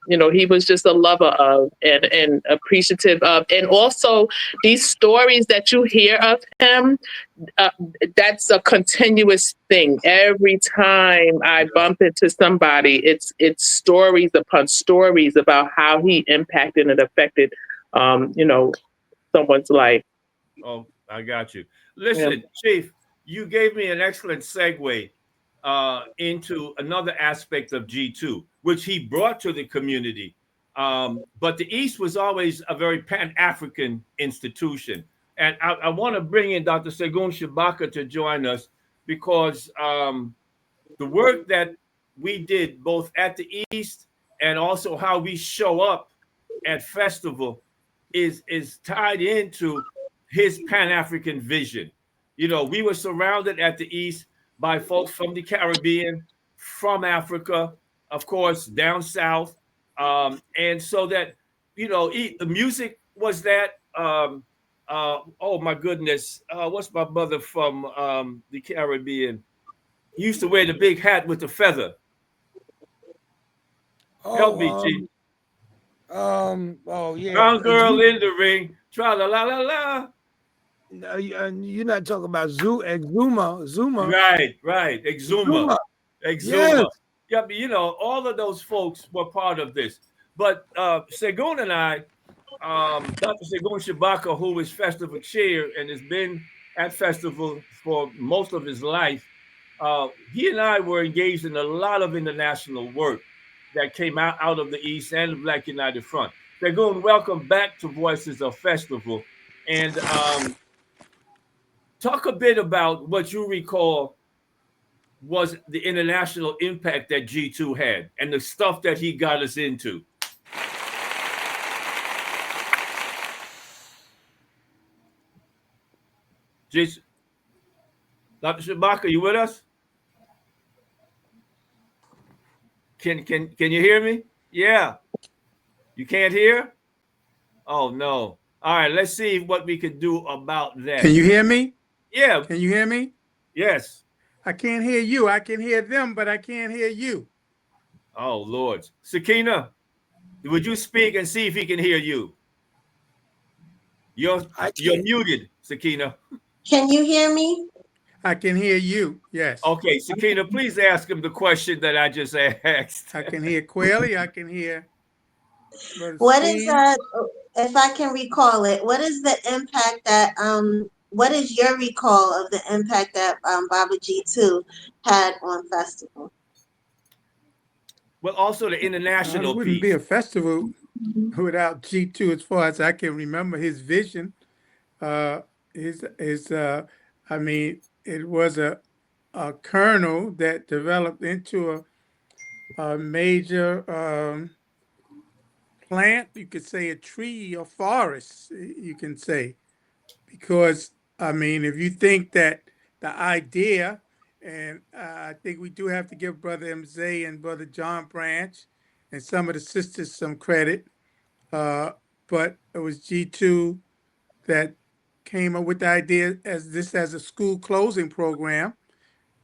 He was just a lover of and appreciative of, and also these stories that you hear of him. That's a continuous thing. Every time I bump into somebody, it's stories upon stories about how he impacted and affected, someone's life. Oh, I got you. Listen, Chief, you gave me an excellent segue into another aspect of G2, which he brought to the community. But the East was always a very Pan-African institution. And I want to bring in Dr. Segun Shabaka to join us because the work that we did both at the East and also how we show up at festival is tied into his Pan-African vision. We were surrounded at the East by folks from the Caribbean, from Africa, of course, down south. And so that, the music was that. Oh my goodness, what's my brother from the Caribbean? He used to wear the big hat with the feather. Help me, Chief. Yeah. Brown girl in the ring. Tra la la la la. No, you're not talking about Zuma. Right. Exuma. Yes. Yeah, but all of those folks were part of this. But Segun and I, Dr. Segun Shabaka, who is festival chair and has been at festival for most of his life, he and I were engaged in a lot of international work that came out of the East and the Black United Front. Segun, welcome back to Voices of Festival. And talk a bit about what you recall was the international impact that G2 had and the stuff that he got us into. Jason, Dr. Shabaka, you with us? Can you hear me? Yeah. You can't hear? Oh no. All right, let's see what we can do about that. Can you hear me? Yeah. Can you hear me? Yes. I can't hear you. I can hear them, but I can't hear you. Oh Lord. Sakina, would you speak and see if he can hear you? You're muted, Sakina. Can you hear me? I can hear you. Yes. Okay, Sakina, please ask him the question that I just asked. I can hear Quelly. I can hear. What is that? If I can recall it, what is the impact that what is your recall of the impact that Baba G2 had on festival? Well, also the international it wouldn't piece. be a festival without G2, as far as I can remember his vision, his I mean, it was a kernel that developed into a major plant. You could say a tree or forest, you can say. Because, I mean, if you think that the idea, and I think we do have to give Brother MZ and Brother John Branch and some of the sisters some credit, uh, but it was G2 that came up with the idea as a school closing program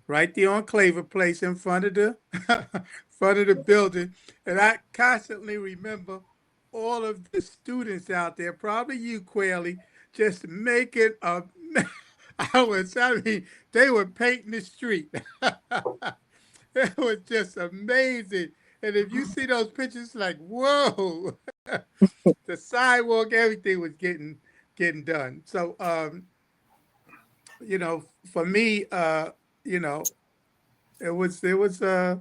right there on Claver Place in front of the front of the building. And I constantly remember all of the students out there, probably you, Quayle, just making a I mean, they were painting the street. It was just amazing. And if you see those pictures, like, whoa, the sidewalk, everything was getting done. So for me, you know, it was a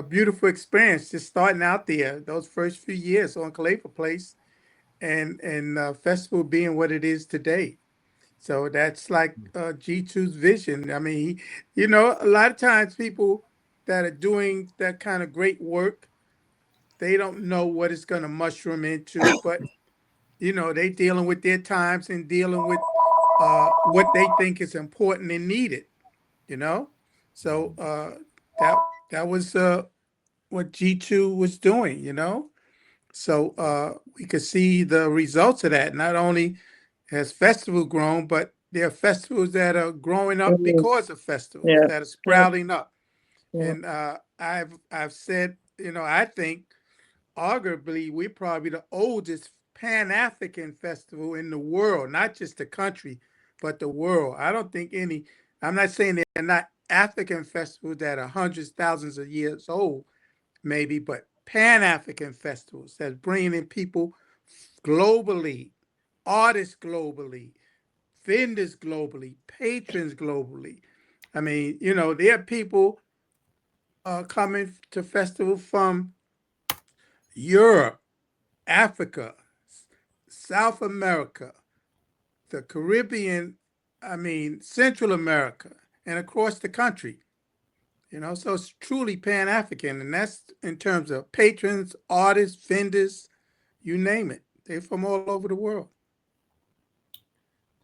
beautiful experience just starting out there those first few years on Khalifa Place and festival being what it is today. So that's like G2's vision. I mean, a lot of times people that are doing that kind of great work, they don't know what it's going to mushroom into, but they dealing with their times and dealing with what they think is important and needed. You know, so that was what G2 was doing. So we could see the results of that. Not only has festival grown, but there are festivals that are growing up Mhm. because of festivals Yeah. that are Yeah. sprouting up. Yeah. And I've said, I think arguably we're probably the oldest Pan-African festival in the world, not just the country, but the world. I don't think any. I'm not saying they're not African festivals that are hundreds, thousands of years old, maybe, but Pan African festivals that's bringing in people globally, artists globally, vendors globally, patrons globally. I mean, there are people coming to festival from Europe, Africa, South America, the Caribbean, I mean, Central America, and across the country. So it's truly Pan African, and that's in terms of patrons, artists, vendors, you name it. They're from all over the world.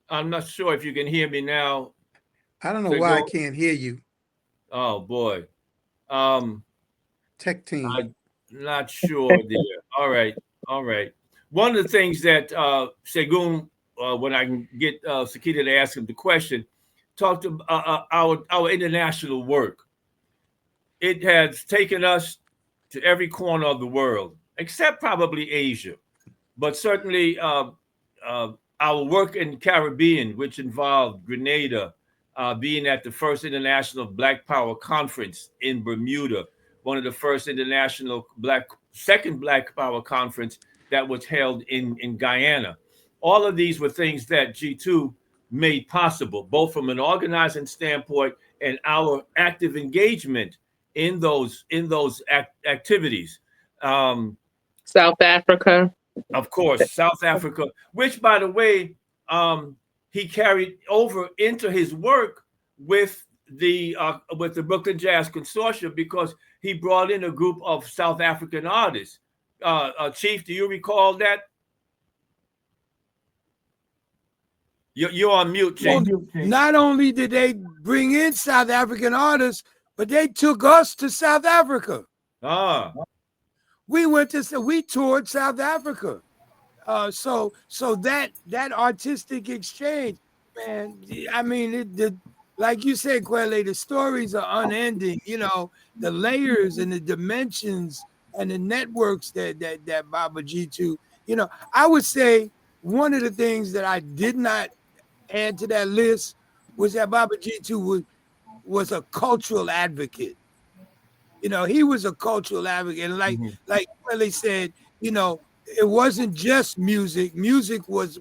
I'm not sure if you can hear me now. I don't know So why I go. can't hear you, Oh boy. Um, tech team. I'm not sure there. All right. All right. One of the things that Segun, when I can get Sakita to ask him the question, talked about our international work. It has taken us to every corner of the world, except probably Asia. But certainly uh, our work in the Caribbean, which involved Grenada, being at the first International Black Power Conference in Bermuda, one of the first international second Black Power Conference that was held in Guyana. All of these were things that G2 made possible, both from an organizing standpoint and our active engagement in those activities. Um, South Africa. of course, South Africa, which, by the way, he carried over into his work with the Brooklyn Jazz Consortium because he brought in a group of South African artists. Chief, do you recall that? You're on mute, Chief. Well, not only did they bring in South African artists, but they took us to South Africa. Ah, We toured South Africa. So that artistic exchange, man. I mean, like you said, Quelle, the stories are unending. The layers and the dimensions and the networks that Baba G2. I would say one of the things that I did not add to that list was that Baba G2 was a cultural advocate. He was a cultural advocate. And like Quelle said, it wasn't just music. Music was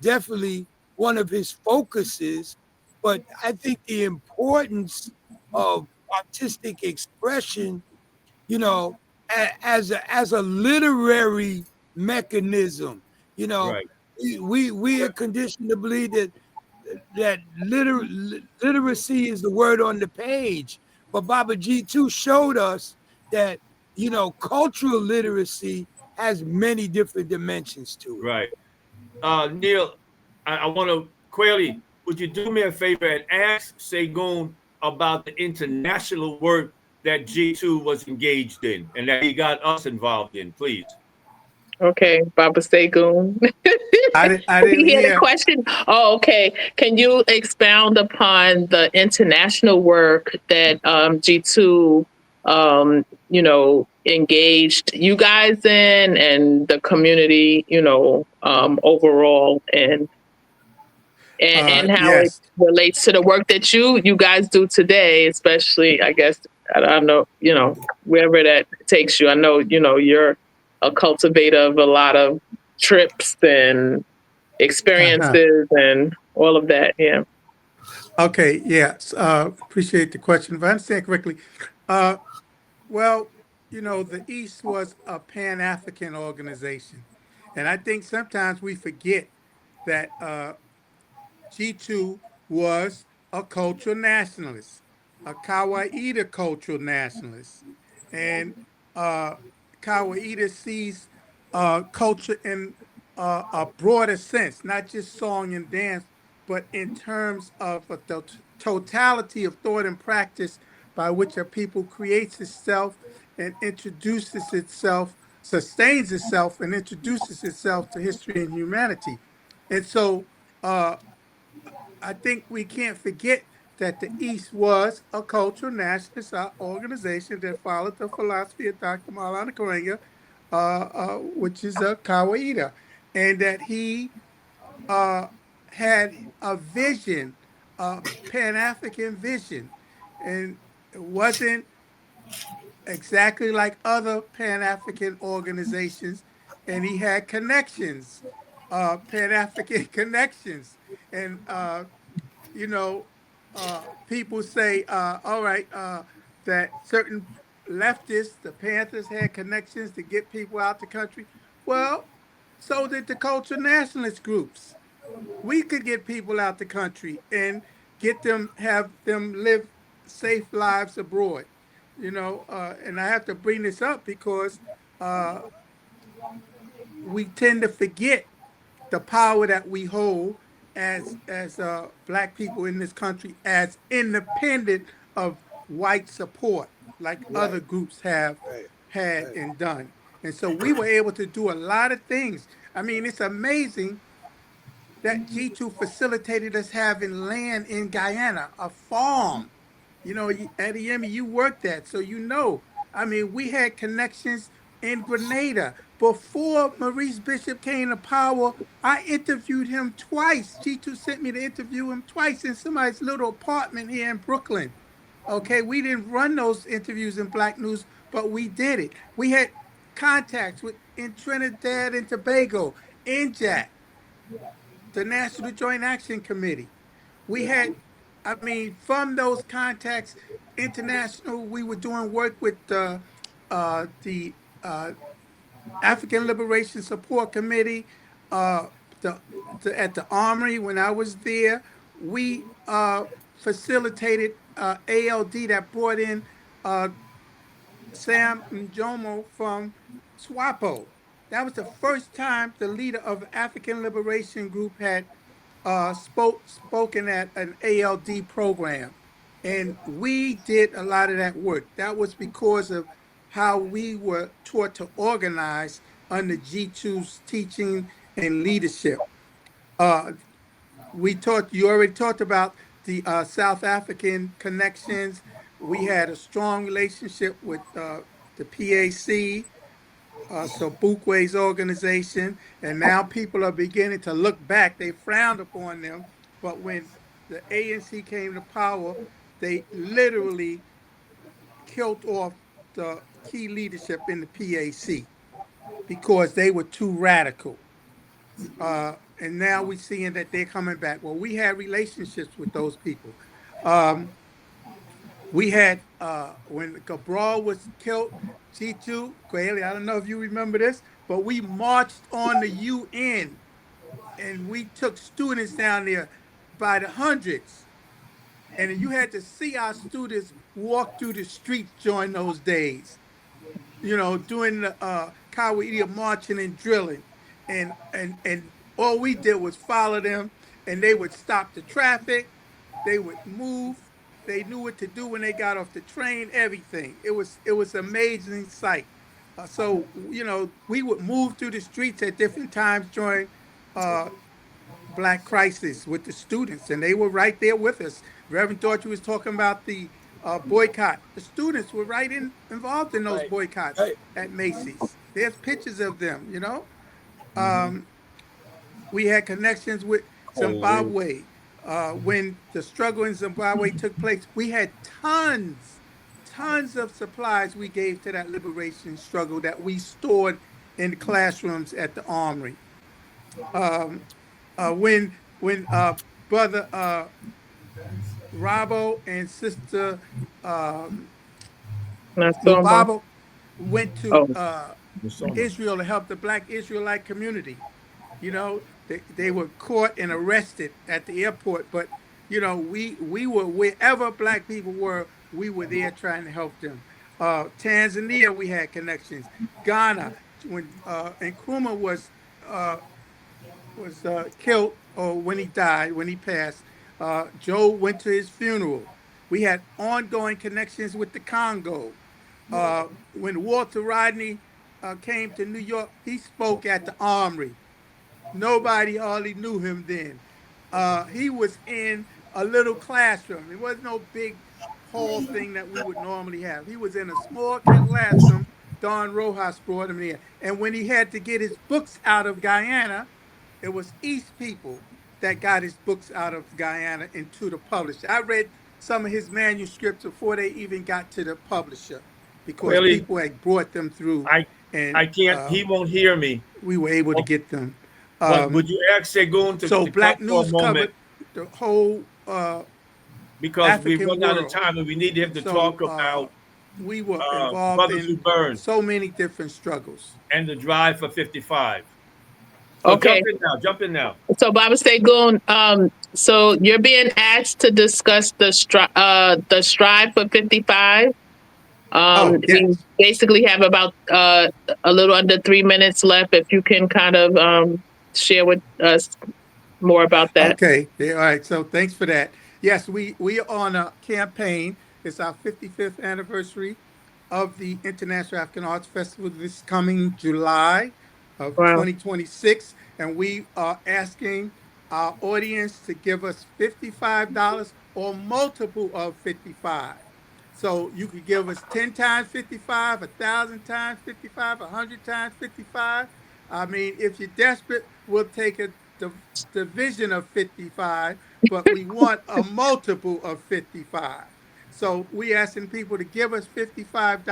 definitely one of his focuses, but I think the importance of artistic expression, as a literary mechanism, right. we are conditioned to believe that that literacy is the word on the page, but Baba G2 showed us that cultural literacy has many different dimensions to it. Right. Neil, I want to, Quayle, would you do me a favor and ask Segun about the international work that G2 was engaged in and that he got us involved in, please? Okay, Baba Segun. I Did you didn't hear the hear. question? Oh, okay. Can you expound upon the international work that G2, engaged you guys in and the community, overall, and how it Yes. relates to the work that you guys do today, especially, I guess, I don't know, wherever that takes you. I know, you're a cultivator of a lot of trips and Uh-huh. experiences and all of that. Yeah. Okay. Yes. Appreciate the question. If I understand correctly, uh, well, the East was a Pan African organization, and I think sometimes we forget that G2 was a cultural nationalist, a Kawaii cultural nationalist. And Kawaii sees culture in a broader sense, not just song and dance, but in terms of the totality of thought and practice by which a people creates itself and introduces itself, sustains itself, and introduces itself to history and humanity. And so, uh, I think we can't forget that the East was a cultural nationalist organization that followed the philosophy of Dr. Maulana Karenga, which is a Kawaida, and that he uh, had a vision, a Pan African vision, and it wasn't exactly like other Pan African organizations, and he had connections, Pan African connections, and you know, people say, all right, that certain leftists, the Panthers, had connections to get people out the country. Well, so did the culture nationalist groups. We could get people out the country and have them live safe lives abroad. And I have to bring this up because uh, we tend to forget the power that we hold as black people in this country as independent of white support, like other Right, groups have right, had right. and done. And so we were able to do a lot of things. I mean, it's amazing that G2 facilitated us having land in Guyana, a farm. Adeyemi, you worked that, so you know. I mean, we had connections in Grenada. Before Maurice Bishop came to power, I interviewed him twice. G2 sent me to interview him twice in somebody's little apartment here in Brooklyn. Okay, we didn't run those interviews in Black News, but we did it. We had contacts in Trinidad and Tobago, NJAC, the National Joint Action Committee. We had, I mean, from those contacts, international, we were doing work with the African Liberation Support Committee, uh, the, at the Armory when I was there. We facilitated ALD that brought in uh, Sam Njomo from SWAPO. That was the first time the leader of African Liberation Group had spoken at an ALD program. And we did a lot of that work. That was because of how we were taught to organize under G2's teaching and leadership. Uh, you already talked about the South African connections. We had a strong relationship with the PAC, Sobukwe's organization, and now people are beginning to look back. They frowned upon them, but when the ANC came to power, they literally killed off the key leadership in the PAC because they were too radical. And now we're seeing that they're coming back. Well, we had relationships with those people. Um, we had when Cabral was killed, G2, Quayle, I don't know if you remember this, but we marched on the UN and we took students down there by the hundreds. And you had to see our students walk through the streets during those days, doing the Kawaii marching and drilling. And all we did was follow them, and they would stop the traffic, they would move, they knew what to do when they got off the train, everything. It was an amazing sight. So we would move through the streets at different times during uh, Black Crisis with the students, and they were right there with us. Reverend Dorothy was talking about the boycott. The students were involved in those Right. boycotts at Macy's. There's pictures of them. We had connections with Holy. Zimbabwe. When the struggle in Zimbabwe took place, we had tons of supplies we gave to that liberation struggle that we stored in the classrooms at the armory. When brother Rabo and sister Nasoma. Lubabo went to Oh, Israel to help the Black Israelite community. They were caught and arrested at the airport, but we were wherever Black people were, we were there trying to help them. Tanzania, we had connections. Ghana, when Nkrumah was killed, or when he died, when he passed, Joe went to his funeral. We had ongoing connections with the Congo. When Walter Rodney came to New York, he spoke at the Armory. Nobody hardly knew him then. He was in a little classroom. It was no big hall thing that we would normally have. He was in a small classroom. Don Rojas brought him there. And when he had to get his books out of Guyana, it was East people that got his books out of Guyana into the publisher. I read some of his manuscripts before they even got to the publisher, because Really? people had brought them through, and I can't. He won't hear me. we were able to get them. But would you ask Segun to So come Black for a News moment, covered the whole because we've African run out of world. time and we need him to talk about We were involved Brothers Who in Burn so many different struggles. and the drive for 55. So okay. Jump in now. So Baba Segun, so you're being asked to discuss the strive for 55. Oh, We yes. basically have about a little under 3 minutes left. If you can kind of share with us more about that. Okay. Yeah, all right. So thanks for that. Yes, we are on a campaign. It's our 55th anniversary of the International African Arts Festival this coming July of Wow. 2026. And we are asking our audience to give us $55 or multiple of 55. So you could give us 10 times 55, 1,000 times 55, 100 times 55. I mean, if you're desperate, we'll take a division of 55, but we want a multiple of 55. So we asking people to give us $55.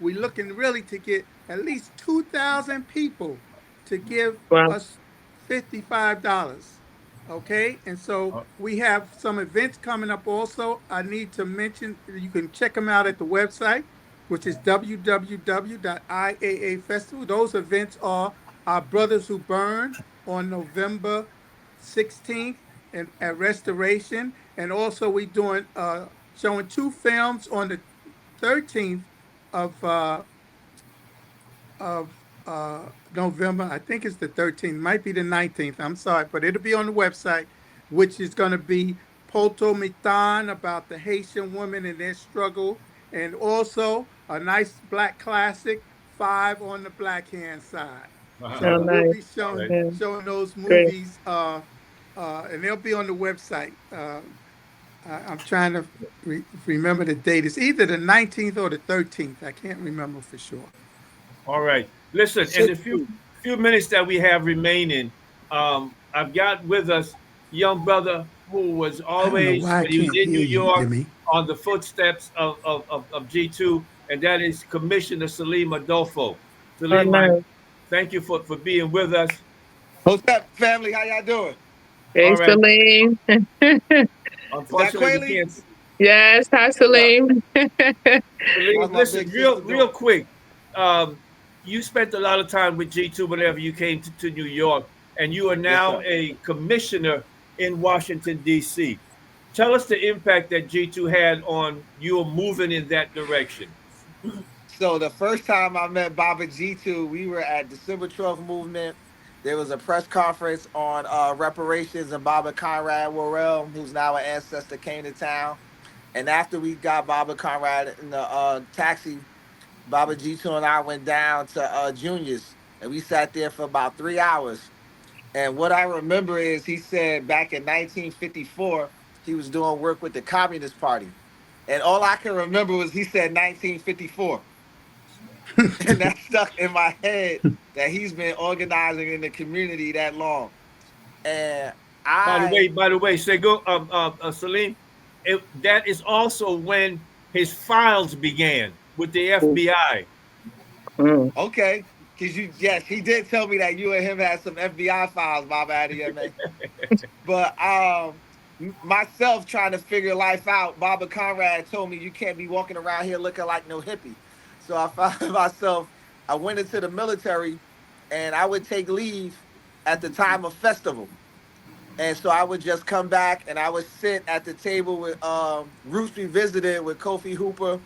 We're looking really to get at least 2,000 people to give Wow. us $55. Okay, and so we have some events coming up also. I need to mention, you can check them out at the website, which is www.iaafestival. Those events are our Brothers Who Burn on November 16th and at Restoration. And also we doing showing 2 films on the 13th of November. I think it's the 13th, might be the 19th. I'm sorry, but it'll be on the website, which is going to be Poto Mitan, about the Haitian women and their struggle, and also a nice Black classic, 5 on the Black hand side. Uh-huh. So Oh, we'll nice. be showing Yeah. showing those Great. movies, and they'll be on the website. I'm trying to remember the date. It's either the 19th or the 13th. I can't remember for sure. All right. Listen, in the few minutes that we have remaining, I've got with us a young brother who was I don't know always, why I when he was can't in hear New you, York, Jimmy. on the footsteps of G2, and that is Commissioner Salim Adolfo. Salim, nice. thank you for being with us. What's up, family? How y'all doing? Hey, All right. Salim. Unfortunately, we Quayle? can't. Yes, hi, Salim. Salim, How's my listen, big real sister doing? quick. You spent a lot of time with G2 whenever you came to New York, and you are Yes, now sir. a commissioner in Washington, D.C. Tell us the impact that G2 had on you moving in that direction. So the first time I met Baba G2, we were at December 12th movement. There was a press conference on reparations, and Baba Conrad Worrell, who's now an ancestor, came to town. And after we got Baba Conrad in the taxi, Baba G2 and I went down to Junior's, and we sat there for about 3 hours. And what I remember is he said back in 1954, he was doing work with the Communist Party. And all I can remember was he said 1954. And that stuck in my head that he's been organizing in the community that long. And I, By the way, Sego, Salim, that is also when his files began with the FBI. Mm. okay, because yes, he did tell me that you and him had some FBI files, Baba Adiyeme. But myself trying to figure life out, Baba Conrad told me you can't be walking around here looking like no hippie. So I found myself, I went into the military and I would take leave at the time of festival. And so I would just come back and I would sit at the table with Roots Revisited with Kofi Hooper,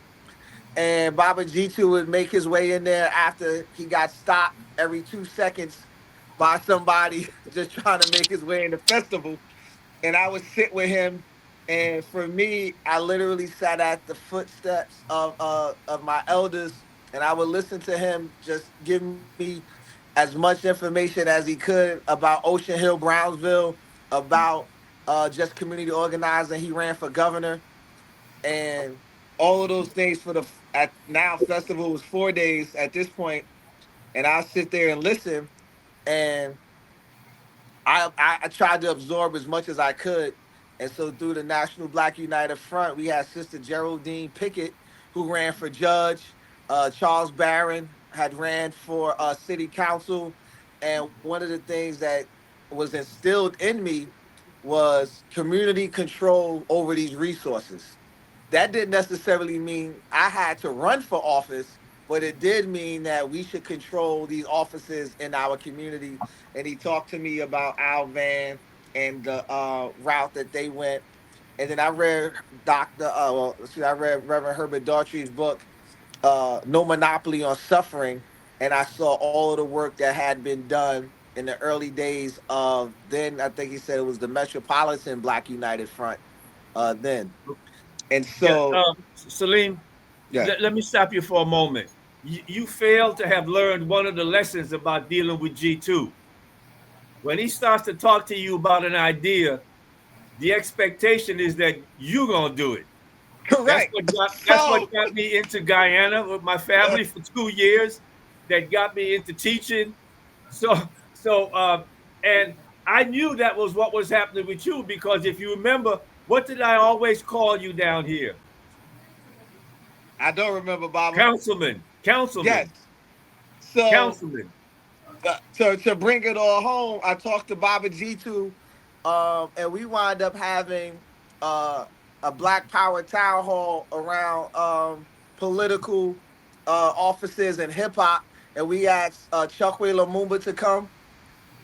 and Baba G2 would make his way in there after he got stopped every 2 seconds by somebody just trying to make his way in the festival. And I would sit with him. And for me, I literally sat at the footsteps of my elders, and I would listen to him just give me as much information as he could about Ocean Hill, Brownsville, about just community organizing. He ran for governor, and all of those things for the at now festival was 4 days at this point, and I sit there and listen, and I tried to absorb as much as I could. And so through the National Black United Front, we had Sister Geraldine Pickett, who ran for judge. Charles Barron had ran for city council. And one of the things that was instilled in me was community control over these resources. That didn't necessarily mean I had to run for office, but it did mean that we should control these offices in our community. And he talked to me about Al Van and the route that they went. And then I read I read Reverend Herbert Daughtry's book, No Monopoly on Suffering, and I saw all of the work that had been done in the early days of then. I think he said it was the Metropolitan Black United Front then. And Yeah, so, Salim, yeah. let me stop you for a moment. You failed to have learned one of the lessons about dealing with G2. When he starts to talk to you about an idea, the expectation is that you're gonna do it. Correct. That's what So, got me into Guyana with my family for 2 years. That got me into teaching. So so and I knew that was what was happening with you because if you remember, what did I always call you down here? I don't remember, Baba. Councilman, councilman, Yes. So, councilman. to bring it all home, I talked to Baba G2, and we wind up having uh, a Black Power town hall around political offices and hip hop, and we asked Chokwe Lumumba to come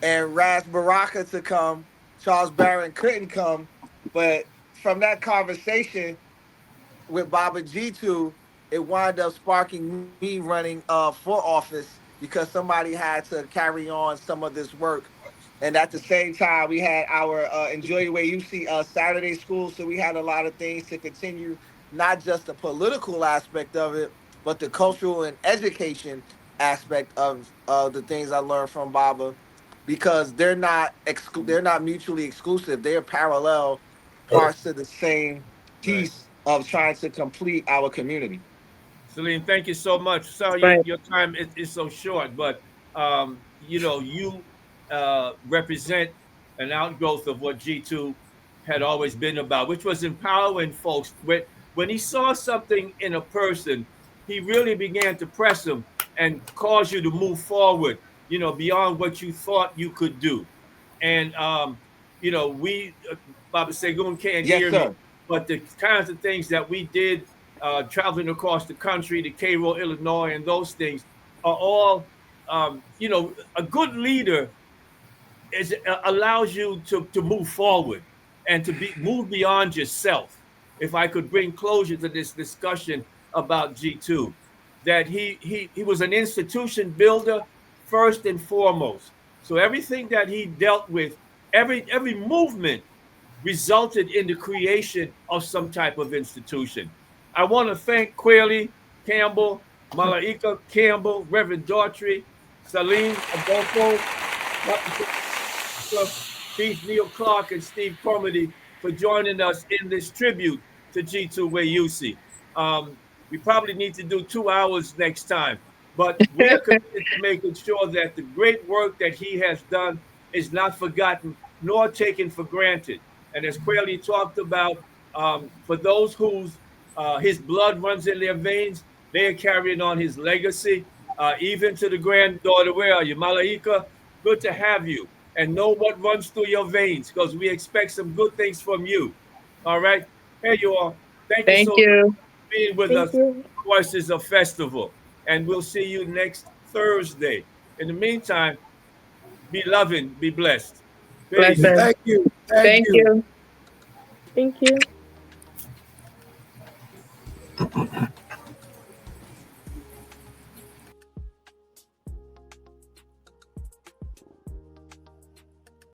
and Ras Baraka to come. Charles Barron couldn't come, but from that conversation with Baba G2, it wound up sparking me running for office because somebody had to carry on some of this work. And at the same time, we had our Enjoy Your Way You See Saturday school. So we had a lot of things to continue, not just the political aspect of it, but the cultural and education aspect of the things I learned from Baba, because they're not mutually exclusive. They're parallel parts of the same Right. piece of trying to complete our community. Celine, thank you so much. Sorry Right. your time is so short, but you represent an outgrowth of what G2 had always been about, which was empowering folks. When he saw something in a person, he really began to press them and cause you to move forward, beyond what you thought you could do. And we Baba Segun can't Yes, hear me, sir. but the kinds of things that we did traveling across the country to Cairo, Illinois, and those things are all, a good leader allows you to move forward and to move beyond yourself. If I could bring closure to this discussion about G2, that he was an institution builder first and foremost. So everything that he dealt with, every movement resulted in the creation of some type of institution. I want to thank Quayle Campbell, Malaika Campbell, Reverend Daughtry, Salim Adolfo, Chief Neil Clark, and Steve Carmody for joining us in this tribute to Jitu Weusi. We probably need to do 2 hours next time, but we are committed to making sure that the great work that he has done is not forgotten nor taken for granted. And as Quayle talked about, for those whose his blood runs in their veins, they are carrying on his legacy. Even to the granddaughter, where are you, Malaika? Good to have you, and know what runs through your veins, because we expect some good things from you. All right, here you are. Thank you Thank so much you. for being with Thank us. you. Voices of Festival, and we'll see you next Thursday. In the meantime, be loving, be blessed. Peace. Blessings. Thank you. Thank Thank you. you. Thank you.